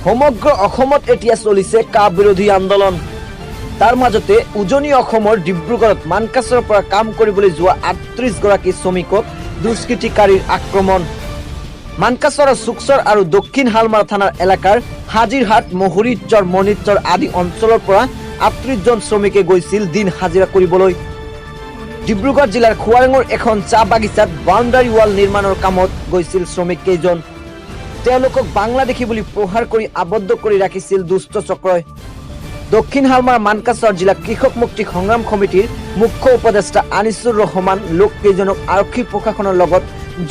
সমগ্ৰ অসমত এতিয়া চলিছে কা বিৰোধী আন্দোলন। তাৰ মাজতে উজনি অসমৰ ডিব্ৰুগড়ত মানকাছৰৰ পৰা কাম কৰিবলৈ যোৱা ৩৮ গৰাকী শ্ৰমিকক দুষ্কৃতিকাৰীৰ আক্ৰমণ। মানকাছৰৰ চুকচৰ আৰু দক্ষিণ হালমাৰা থানাৰ এলেকাৰ হাজিৰহাট, মহৰিচৰ, মণিচৰ আদি অঞ্চলৰ পৰা ৩৮ জন শ্ৰমিকে গৈছিল দিন হাজিৰা কৰিবলৈ। ডিব্ৰুগড় জিলাৰ খোৱাৰেঙৰ এখন চাহ বাগিচাত বাউণ্ডাৰী ৱাল নিৰ্মাণৰ কামত গৈছিল শ্ৰমিক কেইজন। তেওঁলোকক বাংলাদেশী বুলি প্ৰহাৰ কৰি আবদ্ধ কৰি ৰাখিছিল দুষ্ট চক্ৰই। দক্ষিণ হালমাৰা মানকাছৰ জিলা কৃষক মুক্তি সংগ্ৰাম সমিতিৰ মুখ্য উপদেষ্টা আনিছুৰ ৰহমান লোককেইজনক আৰক্ষী প্ৰশাসনৰ লগত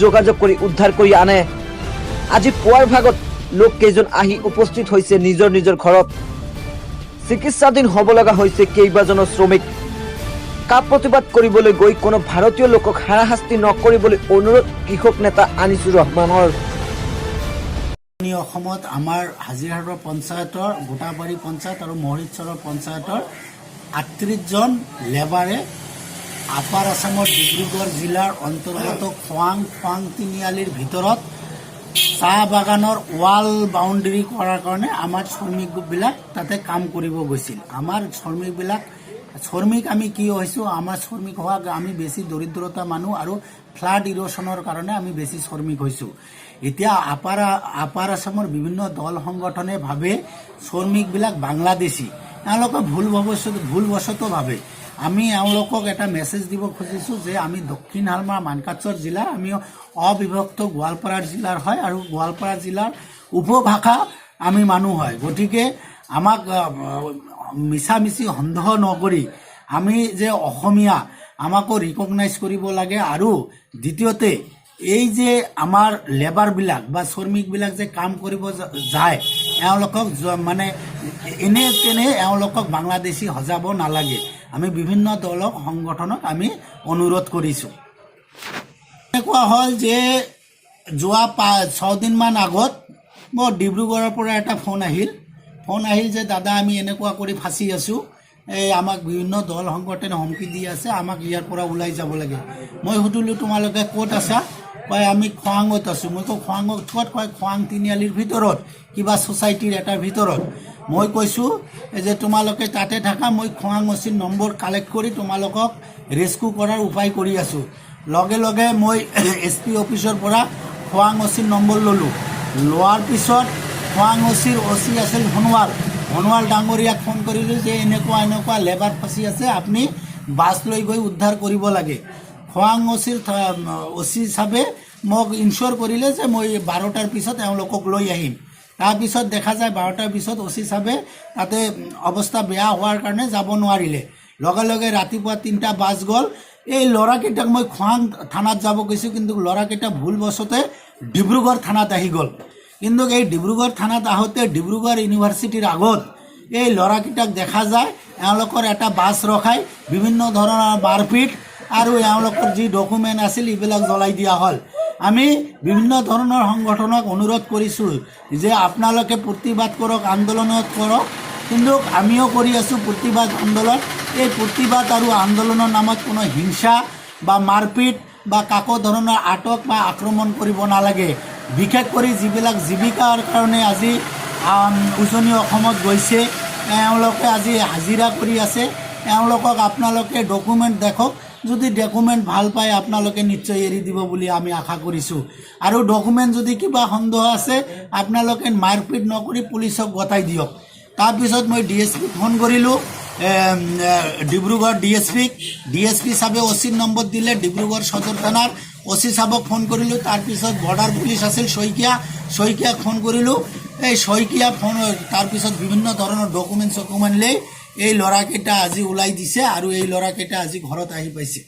যোগাযোগ কৰি উদ্ধাৰ কৰি আনে। আজি পুৱাৰ ভাগত লোককেইজন আহি উপস্থিত হৈছে নিজৰ নিজৰ ঘৰত। চিকিৎসাধীন হ'ব লগা হৈছে কেইবাজনো শ্ৰমিক। কা প্ৰতিবাদ কৰিবলৈ গৈ কোনো ভাৰতীয় লোকক হাৰাশাস্তি নকৰিবলৈ অনুৰোধ কৃষক নেতা আনিছুৰ ৰহমানৰ। অসমত আমাৰ হাজিৰহাটৰ পঞ্চায়তৰ, গোটাবাৰী পঞ্চায়ত আৰু মহৰিচৰৰ পঞ্চায়তৰ ৩৮ জন লেবাৰে আপাৰ আছামৰ ডিব্ৰুগড় জিলাৰ অন্তৰ্গত খোৱাং তিনিআলিৰ ভিতৰত চাহ বাগানৰ ৱাল বাউণ্ডেৰী কৰাৰ কাৰণে আমাৰ শ্ৰমিকবিলাক তাতে কাম কৰিব গৈছিল। আমাৰ শ্ৰমিক আমি কি হৈছোঁ, আমাৰ শ্ৰমিক হোৱা আমি বেছি দৰিদ্ৰতা মানুহ আৰু ফ্লাড ইৰোশ্যনৰ কাৰণে আমি বেছি শ্ৰমিক হৈছোঁ। এতিয়া আপাৰ আছামৰ বিভিন্ন দল সংগঠনে ভাবে শ্ৰমিকবিলাক বাংলাদেশী, এওঁলোকে ভুলবশতঃ ভাবে। আমি এওঁলোকক এটা মেছেজ দিব খুজিছোঁ যে আমি দক্ষিণ হালমাৰা মানকাছৰ জিলাৰ, আমি অবিভক্ত গোৱালপাৰা জিলাৰ হয় আৰু গোৱালপাৰা জিলাৰ উপভাষা আমি মানুহ হয়। গতিকে আমাক মিছামিছি সন্দেহ নকৰি আমি যে অসমীয়া, আমাকো ৰিকগনাইজ কৰিব লাগে। আৰু দ্বিতীয়তে এই যে আমাৰ লেবাৰবিলাক বা শ্ৰমিকবিলাক যে কাম কৰিব যায়, এওঁলোকক মানে এনে তেনে এওঁলোকক বাংলাদেশী সজাব নালাগে। আমি বিভিন্ন দলক সংগঠনক আমি অনুৰোধ কৰিছোঁ। এনেকুৱা হ'ল যে যোৱা 6 দিনমান আগত মোৰ ডিব্ৰুগড়ৰ পৰা এটা ফোন আহিল যে দাদা আমি এনেকুৱা কৰি ফাঁচি আছোঁ, এই আমাক বিভিন্ন দল সংগঠনে হুমকি দি আছে, আমাক ইয়াৰ পৰা ওলাই যাব লাগে। মই সুধিলোঁ তোমালোকে ক'ত আছা? কয় আমি খোৱাঙত আছোঁ। মই কওঁ খোৱাঙত ক'ত? কয় খোৱাং তিনিআলিৰ ভিতৰত, কিবা ছ'চাইটিৰ এটাৰ ভিতৰত। মই কৈছোঁ যে তোমালোকে তাতে থাকা, মই খোৱাং অচিৰ নম্বৰ কালেক্ট কৰি তোমালোকক ৰেস্কিউ কৰাৰ উপায় কৰি আছোঁ। লগে লগে মই SP অফিচৰ পৰা খোৱাং অচিৰ নম্বৰ ল'লোঁ। লোৱাৰ পিছত খোৱাং অচিৰ OC আছিল সোণোৱাল ডাঙৰীয়াক ফোন কৰিলোঁ যে এনেকুৱা লেবাৰ ফাঁচি আছে, আপুনি বাছ লৈ গৈ উদ্ধাৰ কৰিব লাগে। খোৱাং অচিৰ OC চাবে মোক ইনচিয়ৰ কৰিলে যে মই 12টাৰ পিছত এওঁলোকক লৈ আহিম। তাৰপিছত দেখা যায় 12টাৰ পিছত OC চাবে তাতে অৱস্থা বেয়া হোৱাৰ কাৰণে যাব নোৱাৰিলে। লগে লগে ৰাতিপুৱা 3টা বাজ গ'ল। এই ল'ৰাকেইটাক মই খোৱাং থানাত যাব গৈছোঁ, কিন্তু ল'ৰাকেইটা ভুলবশতে ডিব্ৰুগড় থানাত আহি গ'ল। কিন্তু এই ডিব্ৰুগড় থানাত আহোঁতে ডিব্ৰুগড় ইউনিভাৰ্চিটিৰ আগত এই ল'ৰাকেইটাক দেখা যায় এওঁলোকৰ এটা বাছ ৰখাই বিভিন্ন ধৰণৰ মাৰপিট আৰু এওঁলোকৰ যি ডকুমেণ্ট আছিল এইবিলাক জ্বলাই দিয়া হ'ল। আমি বিভিন্ন ধৰণৰ সংগঠনক অনুৰোধ কৰিছোঁ যে আপোনালোকে প্ৰতিবাদ কৰক, আন্দোলনত কৰক, কিন্তু আমিও কৰি আছোঁ প্ৰতিবাদ আন্দোলন। এই প্ৰতিবাদ আৰু আন্দোলনৰ নামত কোনো হিংসা বা মাৰপিট বা কাকো ধৰণৰ আটক বা আক্ৰমণ কৰিব নালাগে। বিশেষ কৰি যিবিলাক জীৱিকাৰ কাৰণে আজি উজনি অসমত গৈছে, এওঁলোকে আজি হাজিৰা কৰি আছে, এওঁলোকক আপোনালোকে ডকুমেণ্ট দেখক। যদি ডকুমেণ্ট ভাল পায় আপোনালোকে নিশ্চয় এৰি দিব বুলি আমি আশা কৰিছোঁ। আৰু ডকুমেণ্ট যদি কিবা সন্দেহ আছে আপোনালোকে মাৰপিট নকৰি পুলিচক গতাই দিয়ক। তাৰপিছত মই DSP ফোন কৰিলোঁ, ডিব্ৰুগড় DSP চাবে OCৰ নম্বৰ দিলে, ডিব্ৰুগড় সদৰ থানাৰ OC চাবক ফোন কৰিলোঁ। তাৰপিছত বৰ্ডাৰ পুলিচ আছিল শইকীয়াক ফোন কৰিলোঁ। এই শইকীয়া ফোন, তাৰপিছত বিভিন্ন ধৰণৰ ডকুমেণ্ট লৈ এই ল'ৰাকেইটা আজি ওলাই দিছে আৰু এই ল'ৰাকেইটা আজি ঘৰত আহি পাইছে।